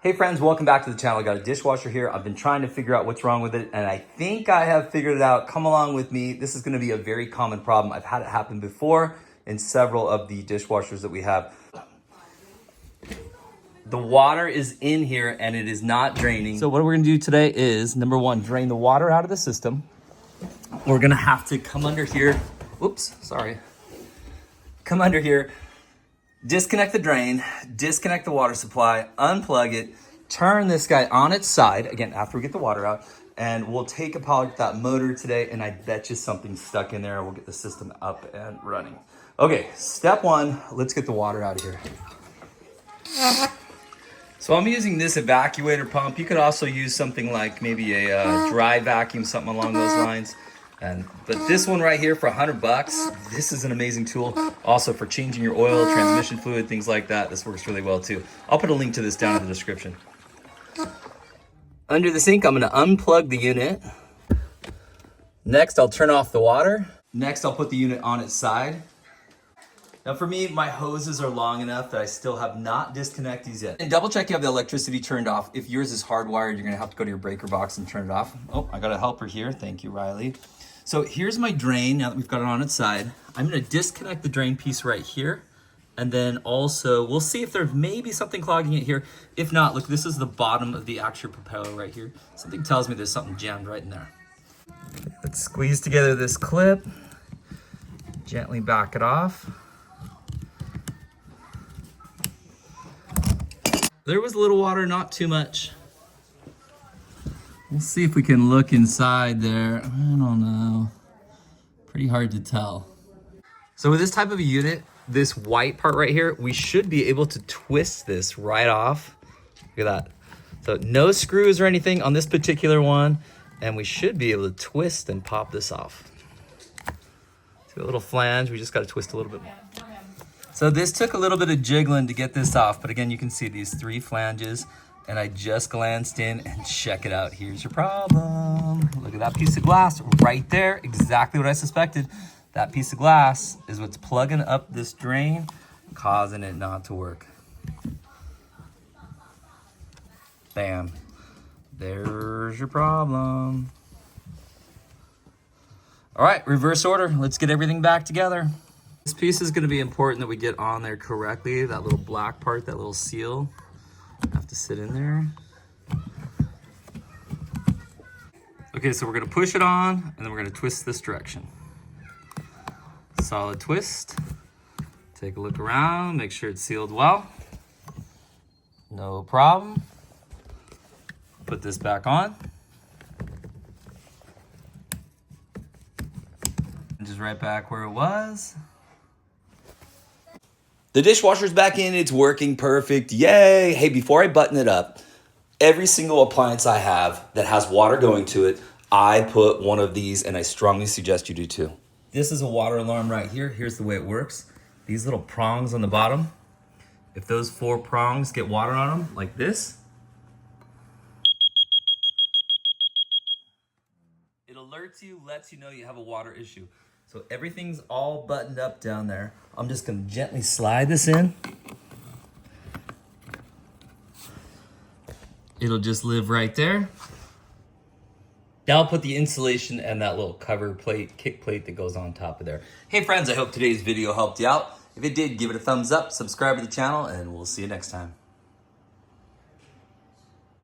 Hey friends, welcome back to the channel. I got a dishwasher here. I've been trying to figure out what's wrong with it, and I think I have figured it out. Come along with me. This is gonna be a very common problem. I've had it happen before in several of the dishwashers that we have. The water is in here and it is not draining. So what we're gonna do today is, number one, drain the water out of the system. We're gonna have to come under here. Oops, sorry. Come under here. Disconnect the drain, disconnect the water supply, unplug it, turn this guy on its side, again, after we get the water out, and we'll take apart that motor today, and I bet you something's stuck in there. We'll get the system up and running. Okay, step one, let's get the water out of here. So I'm using this evacuator pump. You could also use something like maybe a dry vacuum, something along those lines. But this one right here for $100, this is an amazing tool. Also for changing your oil, transmission fluid, things like that. This works really well too. I'll put a link to this down in the description. Under the sink, I'm gonna unplug the unit. Next, I'll turn off the water. Next, I'll put the unit on its side. Now for me, my hoses are long enough that I still have not disconnected these yet. And double check you have the electricity turned off. If yours is hardwired, you're gonna have to go to your breaker box and turn it off. Oh, I got a helper here. Thank you, Riley. So here's my drain, now that we've got it on its side. I'm gonna disconnect the drain piece right here. And then also, we'll see if there's maybe something clogging it here. If not, look, this is the bottom of the actual propeller right here. Something tells me there's something jammed right in there. Let's squeeze together this clip. Gently back it off. There was a little water, not too much. We'll see if we can look inside there. I don't know. Pretty hard to tell. So with this type of a unit, this white part right here, we should be able to twist this right off. Look at that. So no screws or anything on this particular one, and we should be able to twist and pop this off. See a little flange, we just got to twist a little bit more. So this took a little bit of jiggling to get this off, but again, you can see these 3 flanges. And I just glanced in and check it out. Here's your problem. Look at that piece of glass right there. Exactly what I suspected. That piece of glass is what's plugging up this drain, causing it not to work. Bam. There's your problem. All right, reverse order. Let's get everything back together. This piece is gonna be important that we get on there correctly. That little black part, that little seal. Have to sit in there. Okay, so we're gonna push it on and then we're gonna twist this direction. Solid twist. Take a look around, make sure it's sealed well. No problem. Put this back on. And just right back where it was. The dishwasher's back in, it's working perfect, yay! Hey, before I button it up, every single appliance I have that has water going to it, I put one of these, and I strongly suggest you do too. This is a water alarm right here. Here's the way it works. These little prongs on the bottom, if those 4 prongs get water on them, like this, it alerts you, lets you know you have a water issue. So everything's all buttoned up down there. I'm just gonna gently slide this in. It'll just live right there. Now I'll put the insulation and that little cover plate, kick plate that goes on top of there. Hey friends, I hope today's video helped you out. If it did, give it a thumbs up, subscribe to the channel, and we'll see you next time.